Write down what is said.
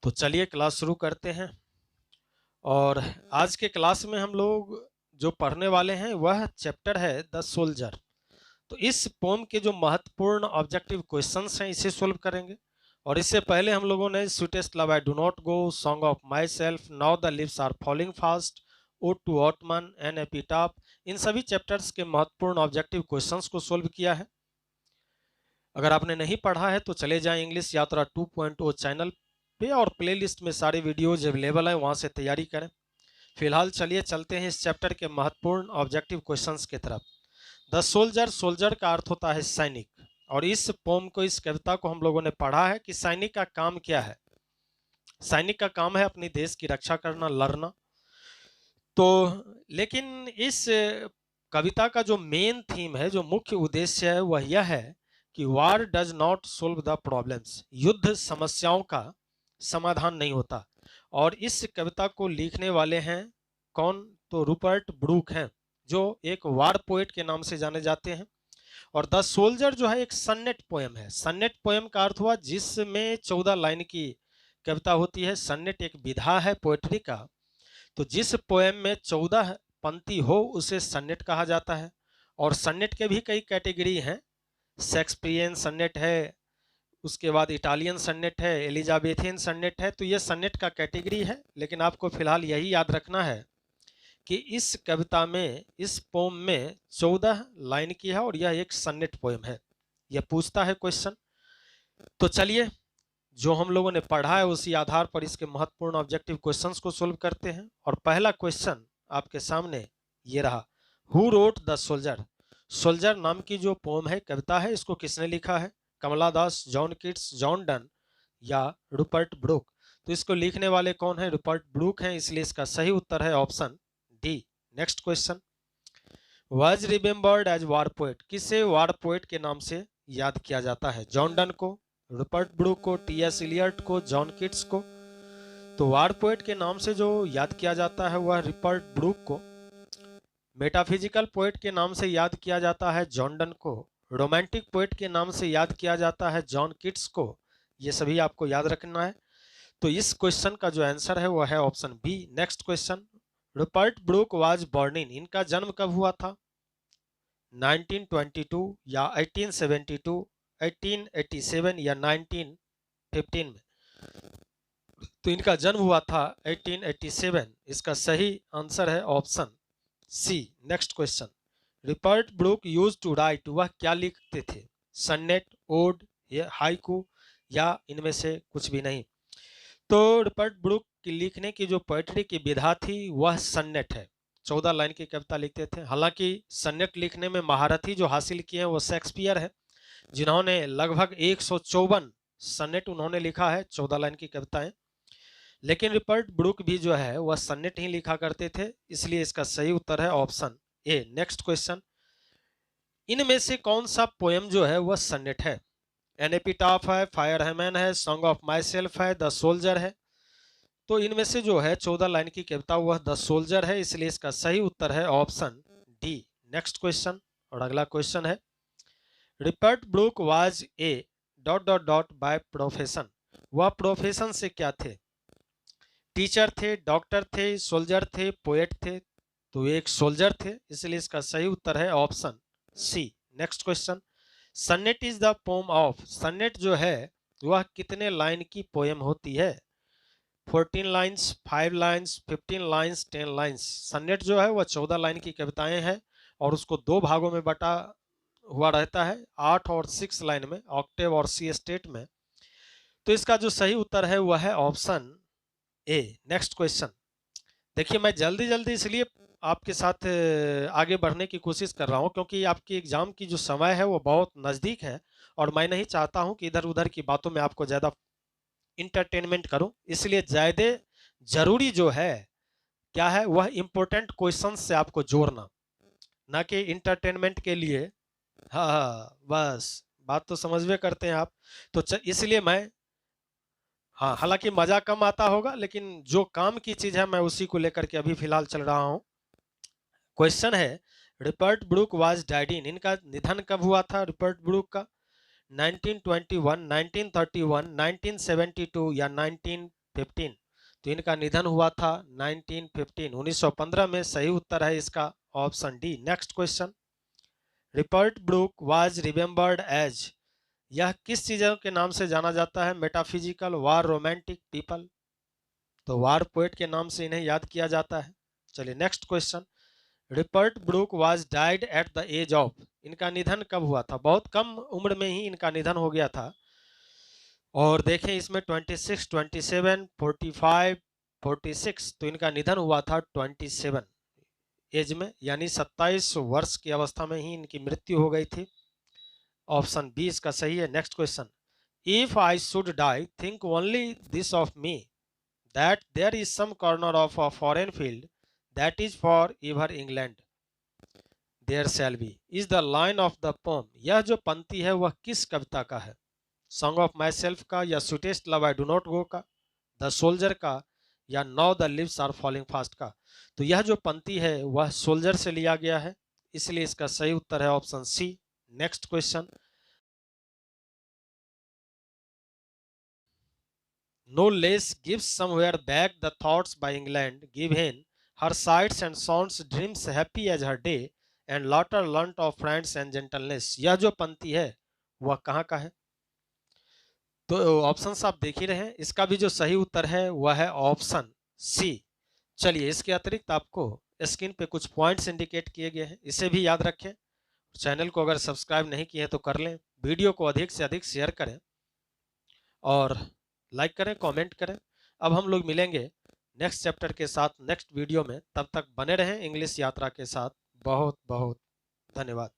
तो चलिए क्लास शुरू करते हैं। और आज के क्लास में हम लोग जो पढ़ने वाले हैं वह चैप्टर है द सोल्जर। तो इस पोम के जो महत्वपूर्ण ऑब्जेक्टिव क्वेश्चंस हैं इसे सोल्व करेंगे। और इससे पहले हम लोगों ने sweetest love I do not go, song of myself, now the leaves are falling fast, ode to autumn, an epitaph, इन सभी चैप्टर्स के महत्वपूर्ण ऑब्जेक्टिव क्वेश्चंस को सोल्व किया है। अगर आपने नहीं पढ़ा है तो चले जाएं इंग्लिश यात्रा 2.0 चैनल पे, और प्लेलिस्ट में सारे वीडियोज अवेलेबल है, वहां से तैयारी करें। फिलहाल चलिए चलते हैं इस चैप्टर के महत्वपूर्ण ऑब्जेक्टिव क्वेश्चंस की तरफ। द सोल्जर, सोल्जर का अर्थ होता है सैनिक। और इस पोम को, इस कविता को हम लोगों ने पढ़ा है कि सैनिक का काम क्या है। सैनिक का काम है अपनी देश की रक्षा करना, लड़ना। तो लेकिन इस कविता का जो मेन थीम है, जो मुख्य उद्देश्य है, वह यह है कि war does not solve the problems, युद्ध समस्याओं का समाधान नहीं होता। और इस कविता को लिखने वाले हैं कौन? तो रूपर्ट ब्रूक हैं, जो एक वार पोएट के नाम से जाने जाते हैं। और द सोल्जर जो है एक सन्नेट पोएम है। सन्नेट पोएम का अर्थ हुआ जिसमें 14 लाइन की कविता होती है। सन्नेट एक विधा है पोएट्री का। तो जिस पोएम में 14 पंक्ति हो उसे सन्नेट कहा जाता है। और सन्नेट के भी कई कैटेगरी हैं। शेक्सपियन सन्नेट है, उसके बाद इटालियन सन्नेट है, एलिजाबेथियन सन्नेट है। तो ये सन्नेट का कैटेगरी है, लेकिन आपको फिलहाल यही याद रखना है कि इस कविता में, इस पोम में 14 लाइन की है और यह एक सन्नेट पोएम है। यह पूछता है क्वेश्चन। तो चलिए, जो हम लोगों ने पढ़ा है उसी आधार पर इसके महत्वपूर्ण ऑब्जेक्टिव क्वेश्चंस को सोल्व करते हैं। और पहला क्वेश्चन आपके सामने ये रहा, who wrote the soldier. Soldier नाम की जो पोम है, कविता है, इसको किसने लिखा है? कमला दास, जॉन किट्स, जॉन डन या रूपर्ट ब्रूक? तो इसको लिखने वाले कौन है? रूपर्ट ब्रूक हैं, इसलिए इसका सही उत्तर है option D. Next question, was remembered as war poet. किसे वार पोएट के नाम से याद किया जाता है? जॉन डन को, रूपर्ट ब्रूक को, टी.एस. इलियट को, जॉन किट्स को? तो वार पोएट के नाम से जो याद किया जाता है वह रूपर्ट ब्रूक को। मेटाफिजिकल पोएट के नाम से याद किया जाता है जॉन डन को। रोमांटिक पोएट के नाम से याद किया जाता है जॉन किट्स को। ये सभी आपको याद रखना है। तो इस क्वेश्चन का जो आंसर है वह है option B. Next question, Rupert Brooke was born in. इनका जन्म कब हुआ था? 1922 या 1872, 1887 या 1915 में? तो इनका जन्म हुआ था 1887। इसका सही आंसर है option C. Next question, Rupert Brooke used to write. वह क्या लिखते थे? सन्नेट, ओड या हाइकू, या इनमें से कुछ भी नहीं? तो रूपर्ट ब्रूक की लिखने की जो पोएट्री की विधा थी वह सन्नेट है। 14 लाइन की कविता लिखते थे। हालांकि सन्नेट लिखने में महारथी जो हासिल किए हैं वो शेक्सपियर है, जिन्होंने लगभग 154 सन्नेट उन्होंने लिखा है, 14 लाइन की कविताएं। लेकिन रूपर्ट ब्रूक भी जो है वह सन्नेट ही लिखा करते थे, इसलिए इसका सही उत्तर है ऑप्शन ए। नेक्स्ट क्वेश्चन, इनमें से कौन सा पोएम जो है वह सन्नेट है? एन एपिटाफ है, फायर हेमन है, सॉन्ग ऑफ माई सेल्फ है, द सोल्जर है? तो इनमें से जो है 14 लाइन की कविता वह द सोल्जर है, इसलिए इसका सही उत्तर है ऑप्शन डी। नेक्स्ट क्वेश्चन, और अगला क्वेश्चन है, Rupert Brooke was a dot dot dot by profession. वह प्रोफेशन से क्या थे? टीचर थे, डॉक्टर थे, सोल्जर थे, पोएट थे? तो एक सोल्जर थे, इसलिए इसका सही उत्तर है option C. Next question, sonnet is the poem of. Sonnet जो है वह कितने लाइन की पोएम होती है? 14 लाइन्स, 5 लाइन्स, 15 लाइन्स, 10 लाइन्स? सन्नेट जो है वह 14 लाइन की कविताएं हैं और उसको दो भागों में बटा हुआ रहता है, 8 और 6 लाइन में, ऑक्टेव और सी स्टेट में। तो इसका जो सही उत्तर है वह है ऑप्शन ए। नेक्स्ट क्वेश्चन, देखिए मैं जल्दी जल्दी इसलिए आपके साथ आगे बढ़ने की कोशिश कर रहा हूं क्योंकि आपकी एग्जाम की जो समय है वो बहुत नज़दीक है, और मैं नहीं चाहता हूं कि इधर उधर की बातों में आपको ज़्यादा इंटरटेनमेंट करूं। इसलिए ज़्यादा जरूरी जो है क्या है, वह इंपॉर्टेंट क्वेश्चन से आपको जोड़ना, ना कि इंटरटेनमेंट के लिए। हाँ हाँ, बस बात तो समझ में करते हैं आप। तो इसलिए मैं, हाँ, हालांकि मजा कम आता होगा, लेकिन जो काम की चीज है मैं उसी को लेकर के अभी फिलहाल चल रहा हूँ। क्वेश्चन है, Rupert Brooke was died in. इनका निधन कब हुआ था रूपर्ट ब्रूक का? 1921, 1931, 1972 या 1915? 1915। तो इनका निधन हुआ था 1915, 1915 में। सही उत्तर है इसका option D. Next question, Rupert Brooke was remembered as, यह किस चीजों के नाम से जाना जाता है? Metaphysical, war, romantic, people. तो वार पोएट के नाम से इन्हें याद किया जाता है। चलिए next question, Rupert Brooke was died at the age of, इनका निधन कब हुआ था? बहुत कम उम्र में ही इनका निधन हो गया था। और देखें इसमें 26, 27, 45, 46, तो इनका निधन हुआ था 27 एज में, यानी 27 वर्ष की अवस्था में ही इनकी मृत्यु हो गई थी। ऑप्शन बी इसका सही है। Next question, if I should die think only this of me, that there is some corner of a foreign field that is for ever England there shall be, is the line of the poem. यह जो पंक्ति है वह किस कविता का है? Song of myself का, या sweetest love I do not go का, द सोल्जर का, या now the leaves are falling fast का? तो यह जो पंक्ति है वह सोल्जर से लिया गया है, इसलिए इसका सही उत्तर है option C. Next question, no less gives somewhere back the thoughts by England given her sights and sounds dreams happy as her day and laughter learnt of friends and gentleness. यह जो पंक्ति है वह कहाँ का है? तो ऑप्शंस आप देख ही रहे हैं, इसका भी जो सही उत्तर है वह है ऑप्शन सी। चलिए इसके अतिरिक्त आपको स्क्रीन पे कुछ पॉइंट्स इंडिकेट किए गए हैं, इसे भी याद रखें। चैनल को अगर सब्सक्राइब नहीं किए तो कर लें, वीडियो को अधिक से अधिक शेयर करें और लाइक करें, कमेंट करें। अब हम लोग मिलेंगे नेक्स्ट चैप्टर के साथ नेक्स्ट वीडियो में, तब तक बने रहें इंग्लिश यात्रा के साथ। बहुत बहुत धन्यवाद।